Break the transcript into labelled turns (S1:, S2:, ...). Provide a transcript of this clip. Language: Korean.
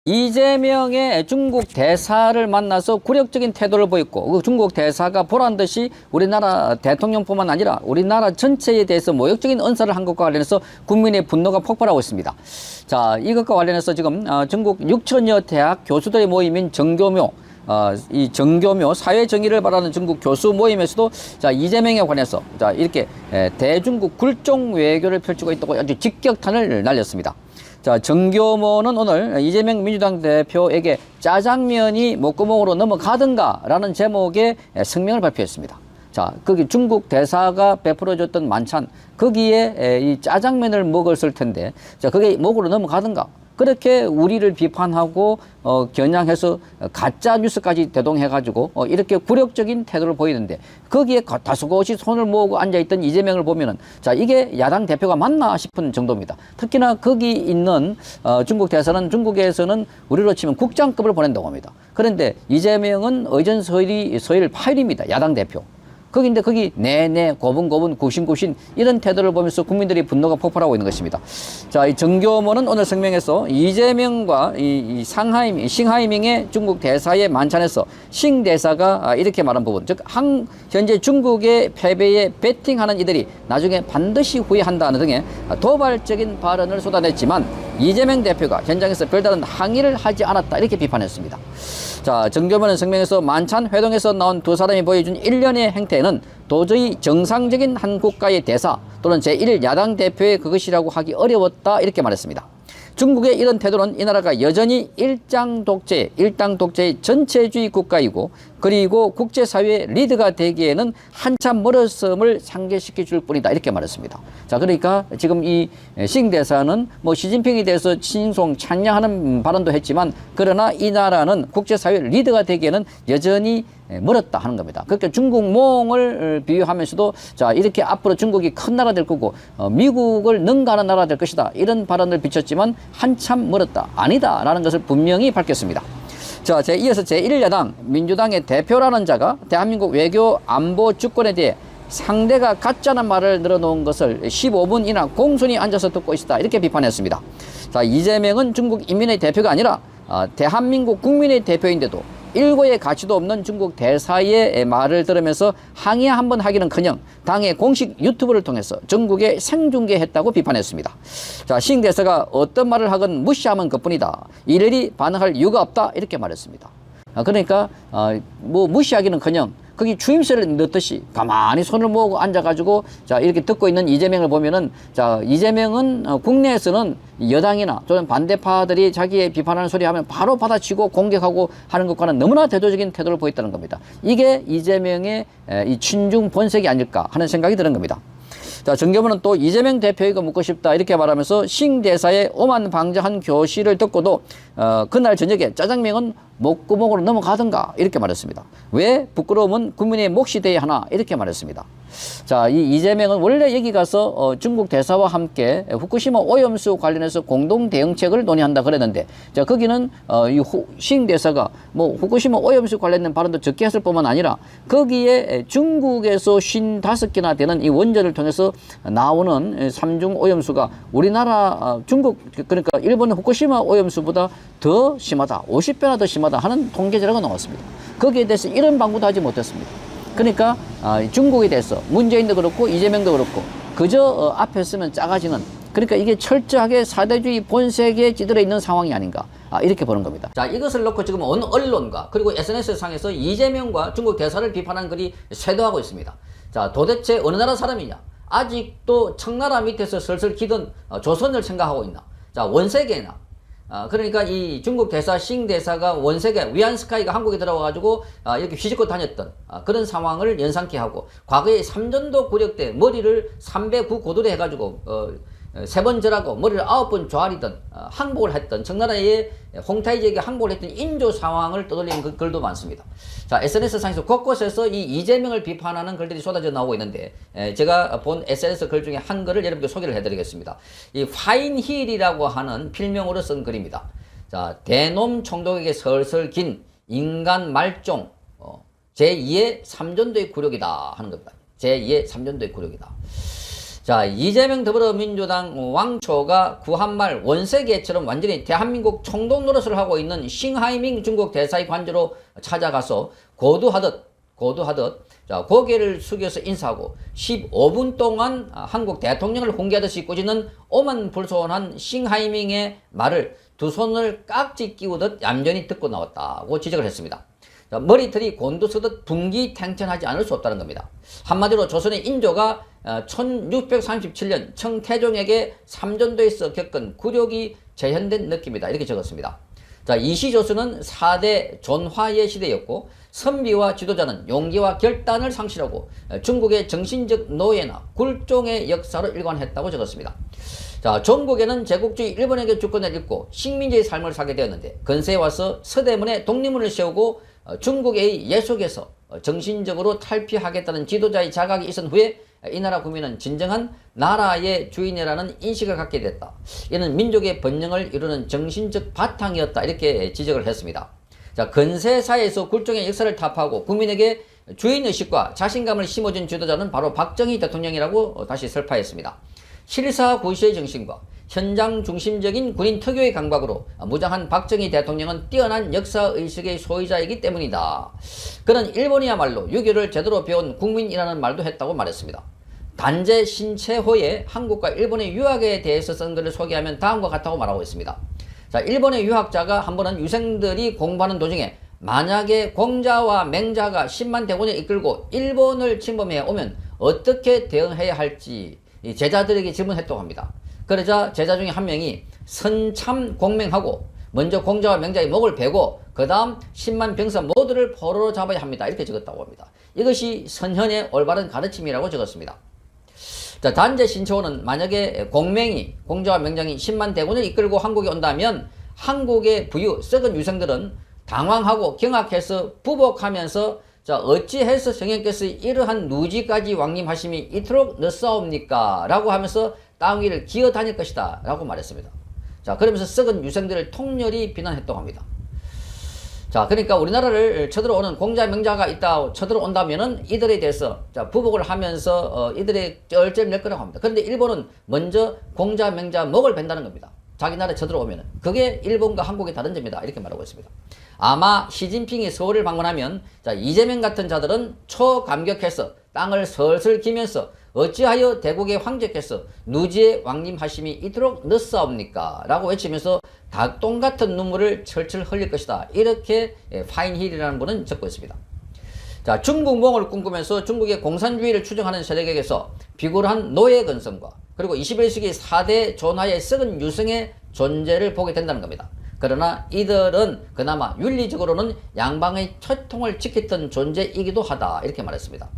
S1: 이재명의 중국 대사를 만나서 굴욕적인 태도를 보였고 그 중국 대사가 보란 듯이 우리나라 대통령뿐만 아니라 우리나라 전체에 대해서 모욕적인 언사를 한 것과 관련해서 국민의 분노가 폭발하고 있습니다. 자, 이것과 관련해서 지금 전국 6천여 대학 교수들의 모임인 정교묘 이 정교묘 사회 정의를 바라는 중국 교수 모임에서도 자, 이재명에 관해서 자, 이렇게 대중국 굴종 외교를 펼치고 있다고 아주 직격탄을 날렸습니다. 자, 정교모는 오늘 이재명 민주당 대표에게 짜장면이 목구멍으로 넘어가든가 라는 제목의 성명을 발표했습니다. 자, 거기 중국 대사가 베풀어줬던 만찬, 거기에 이 짜장면을 먹었을 텐데, 자, 그게 목으로 넘어가든가. 그렇게 우리를 비판하고 겨냥해서 가짜 뉴스까지 대동해가지고 이렇게 굴욕적인 태도를 보이는데 거기에 다소곳이 손을 모으고 앉아있던 이재명을 보면은 자, 이게 야당 대표가 맞나 싶은 정도입니다. 특히나 거기 있는 중국 대사는 중국에서는 우리로 치면 국장급을 보낸다고 합니다. 그런데 이재명은 의전서일 파일입니다. 야당 대표. 거기인데 거기 네네 고분고분 구신구신 이런 태도를 보면서 국민들이 분노가 폭발하고 있는 것입니다. 자, 이 정교모는 오늘 성명에서 이재명과 이 싱하이밍의 중국 대사의 만찬에서 싱 대사가 이렇게 말한 부분, 즉 현재 중국의 패배에 베팅하는 이들이 나중에 반드시 후회한다는 등의 도발적인 발언을 쏟아냈지만 이재명 대표가 현장에서 별다른 항의를 하지 않았다 이렇게 비판했습니다. 자, 정교모는 성명에서 만찬 회동에서 나온 두 사람이 보여준 일련의 행태는 도저히 정상적인 한 국가의 대사 또는 제1야당 대표의 그것이라고 하기 어려웠다 이렇게 말했습니다. 중국의 이런 태도는 이 나라가 여전히 일당 독재의 전체주의 국가이고 그리고 국제사회의 리더가 되기에는 한참 멀었음을 상기시켜 줄 뿐이다 이렇게 말했습니다. 자, 그러니까 지금 이 싱 대사는 뭐 시진핑에 대해서 칭송 찬양하는 발언도 했지만 그러나 이 나라는 국제사회 리더가 되기에는 여전히 멀었다 하는 겁니다. 그러니까 중국몽을 비유하면서도 자, 이렇게 앞으로 중국이 큰 나라 될 거고 미국을 능가하는 나라 될 것이다 이런 발언을 비쳤지만 한참 멀었다 아니다 라는 것을 분명히 밝혔습니다. 자, 이어서 제1야당 민주당의 대표라는 자가 대한민국 외교 안보 주권에 대해 상대가 가짜는 말을 늘어놓은 것을 15분이나 공손히 앉아서 듣고 있었다 이렇게 비판했습니다. 자, 이재명은 중국 인민의 대표가 아니라 대한민국 국민의 대표인데도 일고의 가치도 없는 중국 대사의 말을 들으면서 항의 한번 하기는커녕 당의 공식 유튜브를 통해서 전국에 생중계했다고 비판했습니다. 자, 싱 대사가 어떤 말을 하건 무시하면 그뿐이다. 이래리 반응할 이유가 없다 이렇게 말했습니다. 그러니까 뭐 무시하기는커녕 거기 추임새를 넣듯이 가만히 손을 모으고 앉아가지고 자, 이렇게 듣고 있는 이재명을 보면은 자, 이재명은 국내에서는 여당이나 또는 반대파들이 자기의 비판하는 소리 하면 바로 받아치고 공격하고 하는 것과는 너무나 대조적인 태도를 보였다는 겁니다. 이게 이재명의 이 친중 본색이 아닐까 하는 생각이 드는 겁니다. 자, 정교모는 또 이재명 대표에게 묻고 싶다 이렇게 말하면서 싱 대사의 오만 방자한 교시를 듣고도 그날 저녁에 짜장면은 목구멍으로 넘어가든가 이렇게 말했습니다. 왜 부끄러움은 국민의 몫이 돼야 하나 이렇게 말했습니다. 자, 이 이재명은 원래 여기 가서 중국 대사와 함께 후쿠시마 오염수 관련해서 공동 대응책을 논의한다 그랬는데 자, 거기는 이 싱 대사가 뭐 후쿠시마 오염수 관련된 발언도 적게 했을 뿐만 아니라 거기에 중국에서 55개나 되는 이 원전을 통해서 나오는 삼중 오염수가 우리나라 중국 그러니까 일본 후쿠시마 오염수보다 더 심하다 50배나 더 심하다 하는 통계 자료가 나왔습니다. 거기에 대해서 이런 방구도 하지 못했습니다. 그러니까 중국에 대해서 문재인도 그렇고 이재명도 그렇고 그저 앞에 쓰면 작아지는 그러니까 이게 철저하게 사대주의 본색에 찌들어 있는 상황이 아닌가 이렇게 보는 겁니다. 자, 이것을 놓고 지금 어느 언론과 그리고 SNS상에서 이재명과 중국 대사를 비판한 글이 쇄도하고 있습니다. 자, 도대체 어느 나라 사람이냐? 아직도 청나라 밑에서 슬슬 기던 조선을 생각하고 있나? 자, 원세계나 그러니까 이 중국 대사 싱 대사가 원세계 위안스카이가 한국에 들어와가지고 이렇게 휘젓고 다녔던 그런 상황을 연상케 하고 과거에 삼전도 구력 때 머리를 309 고도로 해가지고 3번 절하고 머리를 9번 조아리던 항복을 했던 청나라의 홍타이지에게 항복을 했던 인조 상황을 떠돌리는 그 글도 많습니다. 자, SNS상에서 곳곳에서 이 이재명을 비판하는 글들이 쏟아져 나오고 있는데 제가 본 SNS 글 중에 한 글을 여러분께 소개를 해드리겠습니다. 이 파인힐이라고 하는 필명으로 쓴 글입니다. 자, 대놈 총독에게 설설 긴 인간 말종 제2의 삼전도의 굴욕이다 하는 겁니다. 제2의 삼전도의 굴욕이다. 자, 이재명 더불어민주당 왕초가 구한말 원세계처럼 완전히 대한민국 총독 노릇을 하고 있는 싱하이밍 중국 대사의 관저로 찾아가서 고두하듯 자, 고개를 숙여서 인사하고 15분 동안 한국 대통령을 홍계하듯이 꾸짖는 오만불손한 싱하이밍의 말을 두 손을 깍지 끼우듯 얌전히 듣고 나왔다고 지적을 했습니다. 자, 머리털이 곤두서듯 분기탱천하지 않을 수 없다는 겁니다. 한마디로 조선의 인조가 1637년 청태종에게 삼전도에서 겪은 굴욕이 재현된 느낌이다. 이렇게 적었습니다. 자, 이시조선은 4대 존화의 시대였고 선비와 지도자는 용기와 결단을 상실하고 중국의 정신적 노예나 굴종의 역사로 일관했다고 적었습니다. 자, 전국에는 제국주의 일본에게 주권을 잃고 식민지의 삶을 살게 되었는데 근세에 와서 서대문에 독립문을 세우고 중국의 예속에서 정신적으로 탈피하겠다는 지도자의 자각이 있은 후에 이 나라 국민은 진정한 나라의 주인이라는 인식을 갖게 됐다. 이는 민족의 번영을 이루는 정신적 바탕이었다. 이렇게 지적을 했습니다. 자, 근세사에서 굴종의 역사를 타파하고 국민에게 주인의식과 자신감을 심어준 지도자는 바로 박정희 대통령이라고 다시 설파했습니다. 실사구시의 정신과 현장 중심적인 군인 특유의 감각으로 무장한 박정희 대통령은 뛰어난 역사의식의 소유자이기 때문이다. 그는 일본이야말로 6.25를 제대로 배운 국민이라는 말도 했다고 말했습니다. 단재 신채호의 한국과 일본의 유학에 대해서 쓴 글을 소개하면 다음과 같다고 말하고 있습니다. 자, 일본의 유학자가 한 번은 유생들이 공부하는 도중에 만약에 공자와 맹자가 10만 대군을 이끌고 일본을 침범해 오면 어떻게 대응해야 할지 제자들에게 질문했다고 합니다. 그러자 제자 중에 한 명이 선참 공맹하고 먼저 공자와 맹자의 목을 베고 그 다음 10만 병사 모두를 포로로 잡아야 합니다. 이렇게 적었다고 합니다. 이것이 선현의 올바른 가르침이라고 적었습니다. 자, 단재 신초호는 만약에 공자와 맹장이 10만 대군을 이끌고 한국에 온다면 한국의 부유 썩은 유생들은 당황하고 경악해서 부복하면서 자, 어찌해서 성령께서 이러한 누지까지 왕림하심이 이토록 늦사옵니까? 라고 하면서 땅 위를 기어 다닐 것이다 라고 말했습니다. 자, 그러면서 썩은 유생들을 통렬히 비난했다고 합니다. 자, 그러니까 우리나라를 쳐들어오는 공자 명자가 있다 쳐들어온다면은 이들에 대해서 자, 부복을 하면서 이들의 쩔쩔 낼 거라고 합니다. 그런데 일본은 먼저 공자 명자 목을 벤다는 겁니다. 자기 나라에 쳐들어오면은 그게 일본과 한국의 다른 점이다 이렇게 말하고 있습니다. 아마 시진핑이 서울을 방문하면 자, 이재명 같은 자들은 초감격해서 땅을 설설 기면서 어찌하여 대국의 황제께서 누지의 왕림하심이 이토록 늦사옵니까? 라고 외치면서 닭똥 같은 눈물을 철철 흘릴 것이다. 이렇게 파인힐이라는 분은 적고 있습니다. 자, 중국몽을 꿈꾸면서 중국의 공산주의를 추정하는 세력에게서 비굴한 노예 근성과 그리고 21세기 4대 존화의 썩은 유성의 존재를 보게 된다는 겁니다. 그러나 이들은 그나마 윤리적으로는 양방의 철통을 지켰던 존재이기도 하다. 이렇게 말했습니다.